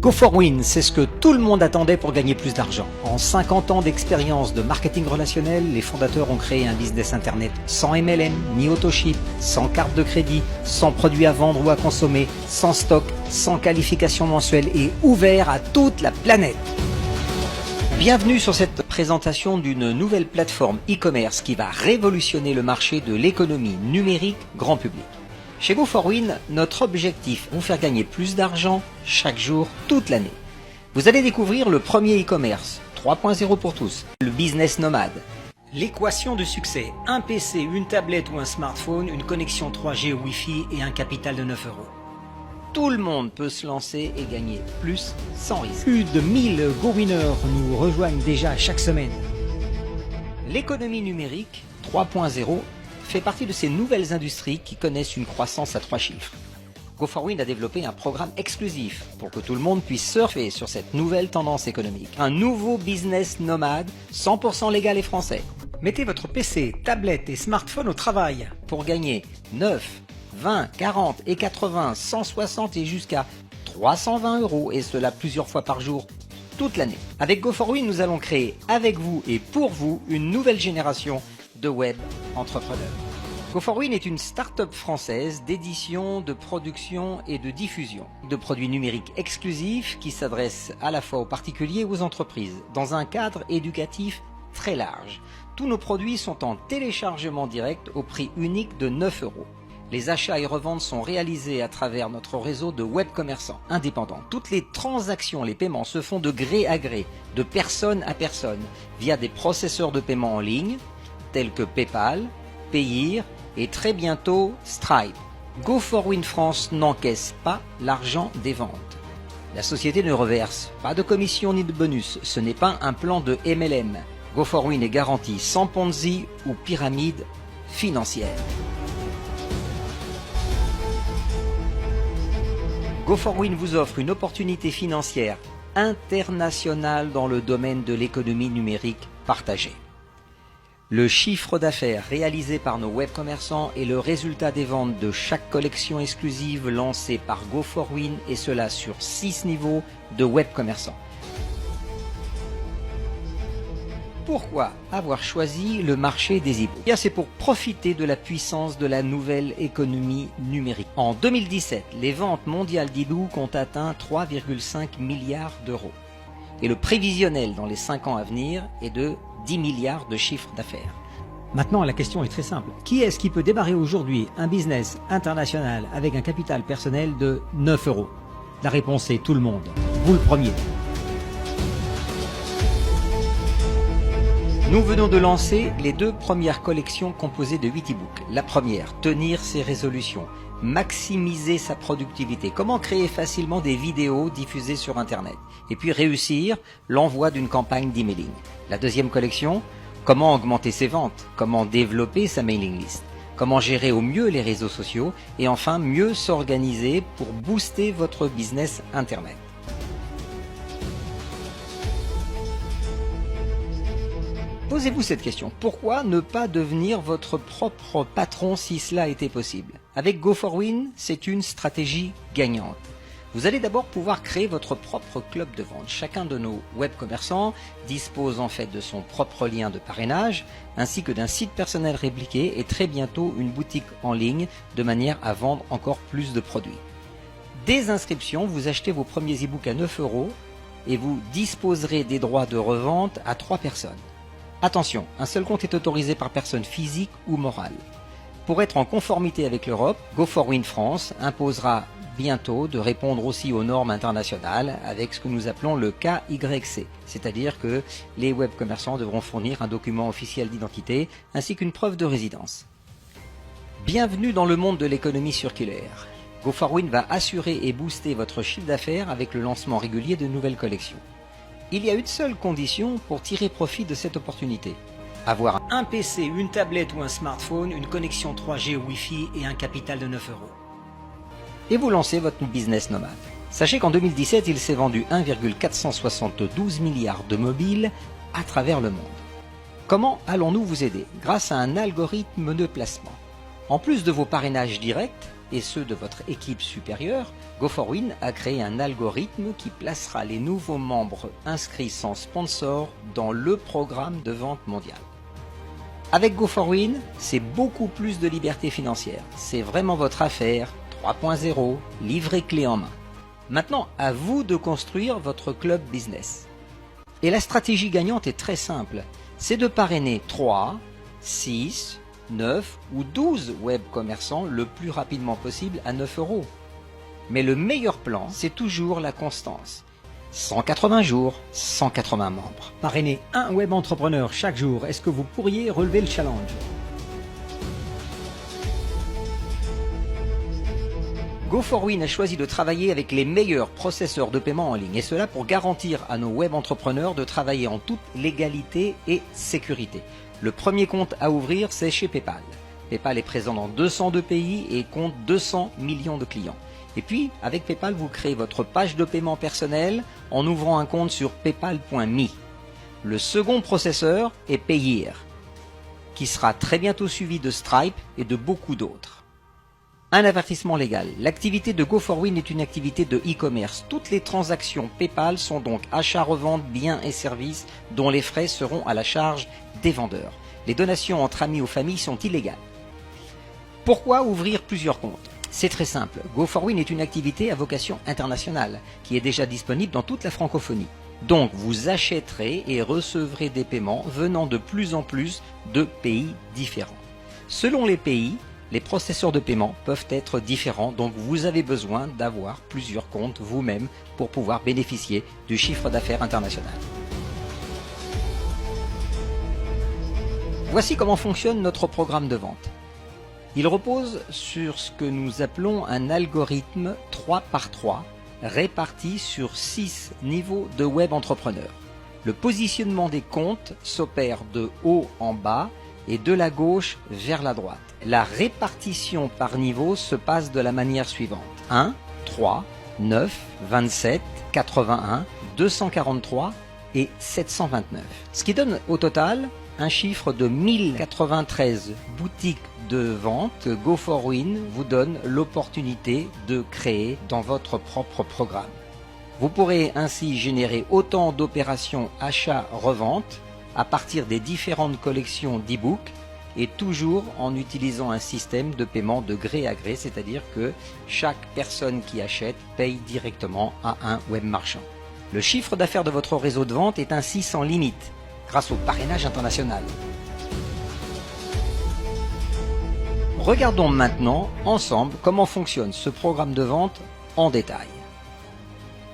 Go4Win, c'est ce que tout le monde attendait pour gagner plus d'argent. En 50 ans d'expérience de marketing relationnel, les fondateurs ont créé un business internet sans MLM, ni autoship, sans carte de crédit, sans produits à vendre ou à consommer, sans stock, sans qualification mensuelle et ouvert à toute la planète. Bienvenue sur cette présentation d'une nouvelle plateforme e-commerce qui va révolutionner le marché de l'économie numérique grand public. Chez Go4Win, notre objectif, vous faire gagner plus d'argent chaque jour, toute l'année. Vous allez découvrir le premier e-commerce, 3.0 pour tous, le business nomade. L'équation du succès, un PC, une tablette ou un smartphone, une connexion 3G ou Wi-Fi et un capital de 9 €. Tout le monde peut se lancer et gagner plus sans risque. Plus de 1000 Go-Winners nous rejoignent déjà chaque semaine. L'économie numérique 3.0 fait partie de ces nouvelles industries qui connaissent une croissance à 3 chiffres. Go4Win a développé un programme exclusif pour que tout le monde puisse surfer sur cette nouvelle tendance économique. Un nouveau business nomade 100% légal et français. Mettez votre PC, tablette et smartphone au travail pour gagner 9, 20, 40 et 80, 160 et jusqu'à 320 €, et cela plusieurs fois par jour, toute l'année. Avec Go4Win, nous allons créer avec vous et pour vous une nouvelle génération de web entrepreneurs. Go4Win est une start-up française d'édition, de production et de diffusion de produits numériques exclusifs qui s'adressent à la fois aux particuliers et aux entreprises dans un cadre éducatif très large. Tous nos produits sont en téléchargement direct au prix unique de 9 €. Les achats et reventes sont réalisés à travers notre réseau de web commerçants indépendants. Toutes les transactions, les paiements se font de gré à gré, de personne à personne, via des processeurs de paiement en ligne, tels que PayPal, Payeer et très bientôt Stripe. Go4Win France n'encaisse pas l'argent des ventes. La société ne reverse pas de commission ni de bonus. Ce n'est pas un plan de MLM. Go4Win est garanti sans Ponzi ou pyramide financière. Go4Win vous offre une opportunité financière internationale dans le domaine de l'économie numérique partagée. Le chiffre d'affaires réalisé par nos web commerçants est le résultat des ventes de chaque collection exclusive lancée par Go4Win, et cela sur 6 niveaux de web commerçants. Pourquoi avoir choisi le marché des e-books? C'est pour profiter de la puissance de la nouvelle économie numérique. En 2017, les ventes mondiales d'e-books ont atteint 3,5 milliards d'euros. Et le prévisionnel dans les 5 ans à venir est de 10 milliards de chiffre d'affaires. Maintenant, la question est très simple. Qui est-ce qui peut démarrer aujourd'hui un business international avec un capital personnel de 9 €? La réponse est tout le monde. Vous le premier. Nous venons de lancer les 2 premières collections composées de 8 e-books. La première, tenir ses résolutions, maximiser sa productivité, comment créer facilement des vidéos diffusées sur Internet, et puis réussir l'envoi d'une campagne d'emailing. La deuxième collection, comment augmenter ses ventes, comment développer sa mailing list, comment gérer au mieux les réseaux sociaux, et enfin mieux s'organiser pour booster votre business Internet. Posez-vous cette question, pourquoi ne pas devenir votre propre patron si cela était possible? Avec Go4Win, c'est une stratégie gagnante. Vous allez d'abord pouvoir créer votre propre club de vente. Chacun de nos web commerçants dispose en fait de son propre lien de parrainage, ainsi que d'un site personnel répliqué et très bientôt une boutique en ligne, de manière à vendre encore plus de produits. Dès inscription, vous achetez vos premiers e-books à 9 € et vous disposerez des droits de revente à 3 personnes. Attention, un seul compte est autorisé par personne physique ou morale. Pour être en conformité avec l'Europe, Go4Win France imposera bientôt de répondre aussi aux normes internationales avec ce que nous appelons le KYC, c'est-à-dire que les web commerçants devront fournir un document officiel d'identité ainsi qu'une preuve de résidence. Bienvenue dans le monde de l'économie circulaire. Go4Win va assurer et booster votre chiffre d'affaires avec le lancement régulier de nouvelles collections. Il y a une seule condition pour tirer profit de cette opportunité. Avoir un PC, une tablette ou un smartphone, une connexion 3G ou Wi-Fi et un capital de 9 €. Et vous lancez votre business nomade. Sachez qu'en 2017, il s'est vendu 1,472 milliards de mobiles à travers le monde. Comment allons-nous vous aider? Grâce à un algorithme de placement. En plus de vos parrainages directs, et ceux de votre équipe supérieure, Go4Win a créé un algorithme qui placera les nouveaux membres inscrits sans sponsor dans le programme de vente mondiale. Avec Go4Win, c'est beaucoup plus de liberté financière. C'est vraiment votre affaire 3.0, livré clé en main. Maintenant, à vous de construire votre club business. Et la stratégie gagnante est très simple. C'est de parrainer 3, 6, 9 ou 12 web commerçants le plus rapidement possible à 9 €. Mais le meilleur plan, c'est toujours la constance. 180 jours, 180 membres. Parrainer un web entrepreneur chaque jour, est-ce que vous pourriez relever le challenge? Go4Win a choisi de travailler avec les meilleurs processeurs de paiement en ligne, et cela pour garantir à nos web entrepreneurs de travailler en toute légalité et sécurité. Le premier compte à ouvrir, c'est chez PayPal. PayPal est présent dans 202 pays et compte 200 millions de clients. Et puis, avec PayPal, vous créez votre page de paiement personnelle en ouvrant un compte sur paypal.me. Le second processeur est Payeer, qui sera très bientôt suivi de Stripe et de beaucoup d'autres. Un avertissement légal. L'activité de Go4Win est une activité de e-commerce. Toutes les transactions PayPal sont donc achats-revente, biens et services dont les frais seront à la charge des vendeurs. Les donations entre amis ou familles sont illégales. Pourquoi ouvrir plusieurs comptes? C'est très simple. Go4Win est une activité à vocation internationale qui est déjà disponible dans toute la francophonie. Donc vous achèterez et recevrez des paiements venant de plus en plus de pays différents. Selon les pays, les processeurs de paiement peuvent être différents, donc vous avez besoin d'avoir plusieurs comptes vous-même pour pouvoir bénéficier du chiffre d'affaires international. Voici comment fonctionne notre programme de vente. Il repose sur ce que nous appelons un algorithme 3 par 3 réparti sur 6 niveaux de web entrepreneurs. Le positionnement des comptes s'opère de haut en bas et de la gauche vers la droite. La répartition par niveau se passe de la manière suivante. 1, 3, 9, 27, 81, 243 et 729. Ce qui donne au total un chiffre de 1093 boutiques de vente que Go4Win vous donne l'opportunité de créer dans votre propre programme. Vous pourrez ainsi générer autant d'opérations achat-revente à partir des différentes collections d'e-books et toujours en utilisant un système de paiement de gré à gré, c'est-à-dire que chaque personne qui achète paye directement à un web marchand. Le chiffre d'affaires de votre réseau de vente est ainsi sans limite grâce au parrainage international. Regardons maintenant ensemble comment fonctionne ce programme de vente en détail.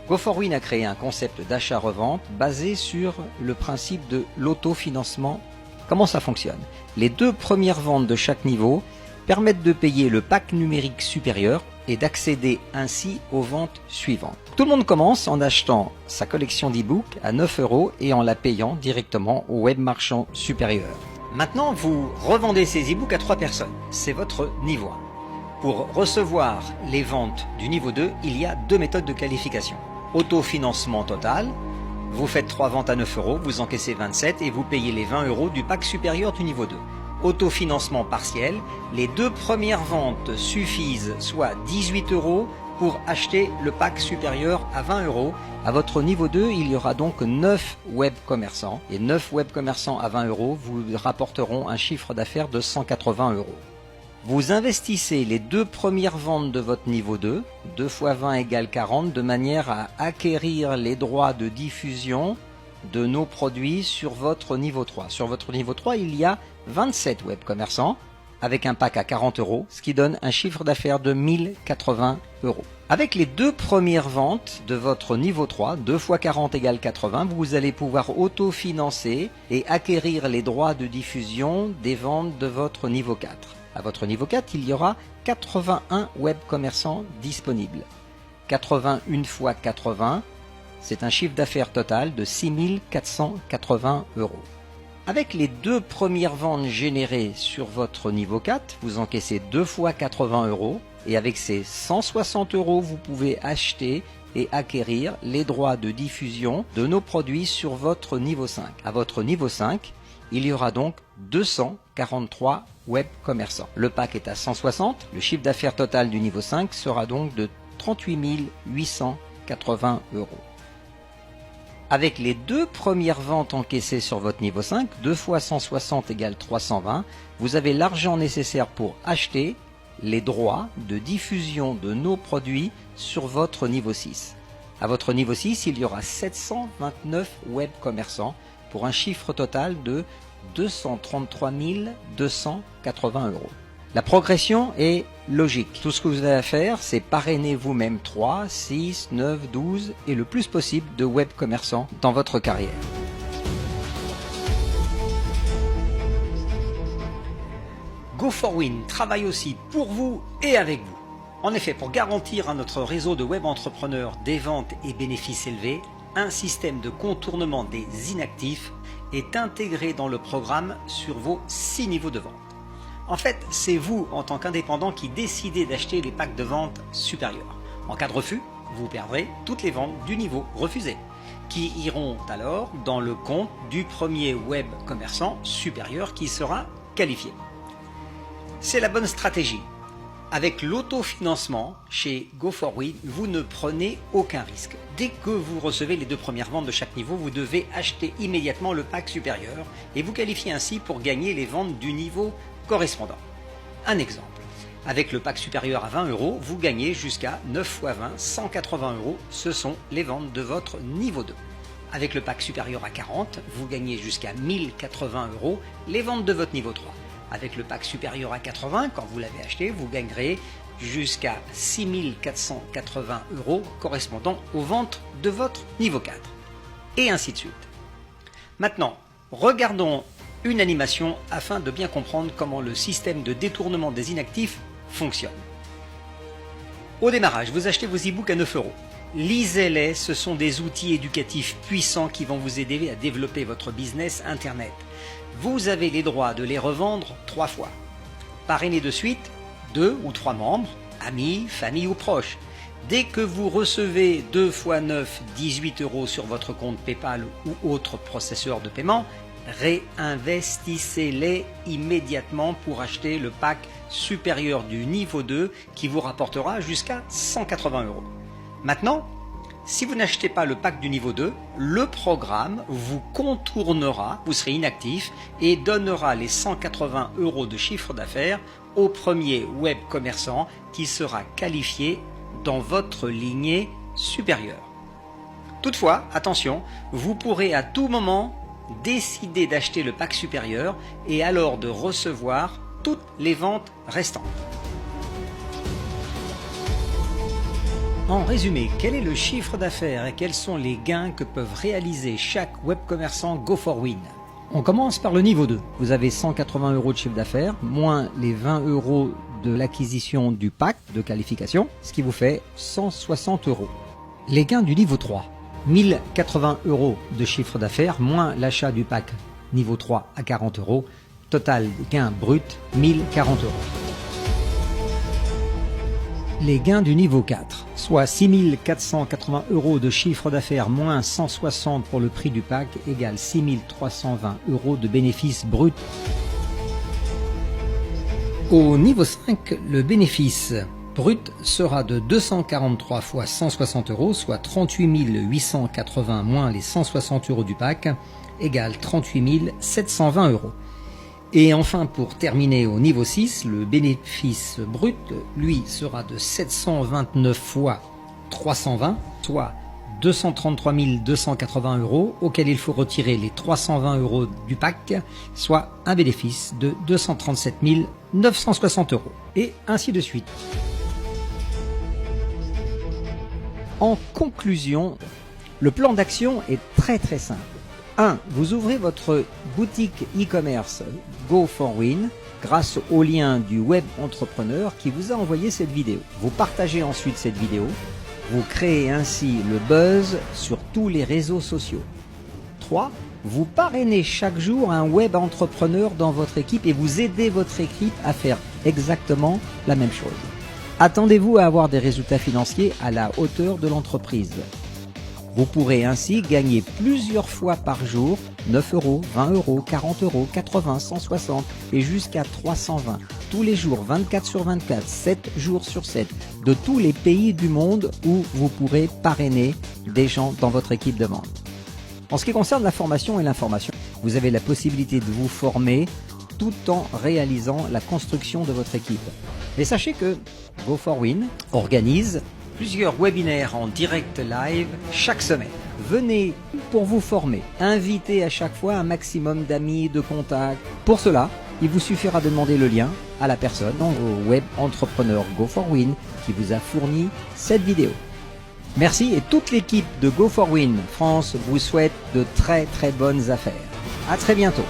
Go4Win a créé un concept d'achat-revente basé sur le principe de l'autofinancement. Comment ça fonctionne? Les 2 premières ventes de chaque niveau permettent de payer le pack numérique supérieur et d'accéder ainsi aux ventes suivantes. Tout le monde commence en achetant sa collection d'e-books à 9 € et en la payant directement au web marchand supérieur. Maintenant, vous revendez ces e-books à 3 personnes. C'est votre niveau 1. Pour recevoir les ventes du niveau 2, il y a 2 méthodes de qualification. Autofinancement total. Vous faites 3 ventes à 9 €, vous encaissez 27 et vous payez les 20 € du pack supérieur du niveau 2. Autofinancement partiel, les 2 premières ventes suffisent, soit 18 € pour acheter le pack supérieur à 20 €. À votre niveau 2, il y aura donc 9 web commerçants et 9 web commerçants à 20 € vous rapporteront un chiffre d'affaires de 180 €. Vous investissez les 2 premières ventes de votre niveau 2, 2 x 20 égale 40, de manière à acquérir les droits de diffusion de nos produits sur votre niveau 3. Sur votre niveau 3, il y a 27 web commerçants avec un pack à 40 €, ce qui donne un chiffre d'affaires de 1080 €. Avec les 2 premières ventes de votre niveau 3, 2 x 40 égale 80, vous allez pouvoir autofinancer et acquérir les droits de diffusion des ventes de votre niveau 4. À votre niveau 4, il y aura 81 web commerçants disponibles. 81 x 80, c'est un chiffre d'affaires total de 6480 €. Avec les 2 premières ventes générées sur votre niveau 4, vous encaissez 2 x 80 € et avec ces 160 €, vous pouvez acheter et acquérir les droits de diffusion de nos produits sur votre niveau 5. À votre niveau 5, il y aura donc 243 web commerçants. Le pack est à 160, le chiffre d'affaires total du niveau 5 sera donc de 38 880 €. Avec les deux premières ventes encaissées sur votre niveau 5, 2 fois 160 égale 320, vous avez l'argent nécessaire pour acheter les droits de diffusion de nos produits sur votre niveau 6. À votre niveau 6, il y aura 729 web commerçants pour un chiffre total de 233 280 €. La progression est logique. Tout ce que vous avez à faire, c'est parrainer vous-même 3, 6, 9, 12 et le plus possible de web commerçants dans votre carrière. Go4Win travaille aussi pour vous et avec vous. En effet, pour garantir à notre réseau de web entrepreneurs des ventes et bénéfices élevés, un système de contournement des inactifs est intégré dans le programme sur vos 6 niveaux de vente. En fait, c'est vous, en tant qu'indépendant, qui décidez d'acheter les packs de vente supérieurs. En cas de refus, vous perdrez toutes les ventes du niveau refusé, qui iront alors dans le compte du premier web commerçant supérieur qui sera qualifié. C'est la bonne stratégie. Avec l'autofinancement chez Go4Win, vous ne prenez aucun risque. Dès que vous recevez les deux premières ventes de chaque niveau, vous devez acheter immédiatement le pack supérieur et vous qualifier ainsi pour gagner les ventes du niveau correspondant. Un exemple. Avec le pack supérieur à 20 €, vous gagnez jusqu'à 9 x 20, 180 €. Ce sont les ventes de votre niveau 2. Avec le pack supérieur à 40, vous gagnez jusqu'à 1080 €, les ventes de votre niveau 3. Avec le pack supérieur à 80, quand vous l'avez acheté, vous gagnerez jusqu'à 6480 € correspondant aux ventes de votre niveau 4. Et ainsi de suite. Maintenant, regardons une animation afin de bien comprendre comment le système de détournement des inactifs fonctionne. Au démarrage, vous achetez vos e-books à 9 €. Lisez-les, ce sont des outils éducatifs puissants qui vont vous aider à développer votre business Internet. Vous avez les droits de les revendre 3 fois. Parrainez de suite 2 ou 3 membres, amis, famille ou proches. Dès que vous recevez 2 x 9, 18 € sur votre compte PayPal ou autre processeur de paiement, réinvestissez-les immédiatement pour acheter le pack supérieur du niveau 2 qui vous rapportera jusqu'à 180 €. Maintenant, si vous n'achetez pas le pack du niveau 2, le programme vous contournera, vous serez inactif et donnera les 180 € de chiffre d'affaires au premier web commerçant qui sera qualifié dans votre lignée supérieure. Toutefois, attention, vous pourrez à tout moment décider d'acheter le pack supérieur et alors de recevoir toutes les ventes restantes. En résumé, quel est le chiffre d'affaires et quels sont les gains que peuvent réaliser chaque web commerçant Go4Win? On commence par le niveau 2. Vous avez 180 € de chiffre d'affaires, moins les 20 € de l'acquisition du pack de qualification, ce qui vous fait 160 €. Les gains du niveau 3. 1080 € de chiffre d'affaires, moins l'achat du pack niveau 3 à 40 €. Total gain brut, 1040 €. Les gains du niveau 4, soit 6480 € de chiffre d'affaires moins 160 pour le prix du pack, égale 6320 € de bénéfice brut. Au niveau 5, le bénéfice brut sera de 243 fois 160 €, soit 38 880 moins les 160 € du pack, égale 38 720 €. Et enfin, pour terminer au niveau 6, le bénéfice brut, lui, sera de 729 fois 320, soit 233 280 €, auquel il faut retirer les 320 € du pack, soit un bénéfice de 237 960 €. Et ainsi de suite. En conclusion, le plan d'action est très simple. 1. Vous ouvrez votre boutique e-commerce Go4Win grâce au lien du web entrepreneur qui vous a envoyé cette vidéo. Vous partagez ensuite cette vidéo. Vous créez ainsi le buzz sur tous les réseaux sociaux. 3. Vous parrainez chaque jour un web entrepreneur dans votre équipe et vous aidez votre équipe à faire exactement la même chose. Attendez-vous à avoir des résultats financiers à la hauteur de l'entreprise. Vous pourrez ainsi gagner plusieurs fois par jour 9 euros, 20 euros, 40 euros, 80, 160 et jusqu'à 320. Tous les jours, 24 sur 24, 7 jours sur 7, de tous les pays du monde où vous pourrez parrainer des gens dans votre équipe de vente. En ce qui concerne la formation et l'information, vous avez la possibilité de vous former tout en réalisant la construction de votre équipe. Mais sachez que Go4Win organise Plusieurs webinaires en direct live chaque semaine. venez pour vous former. Invitez à chaque fois un maximum d'amis, de contacts. Pour cela, il vous suffira de demander le lien à la personne, au web entrepreneur Go4Win, qui vous a fourni cette vidéo. Merci et toute l'équipe de Go4Win France vous souhaite de très bonnes affaires. À très bientôt.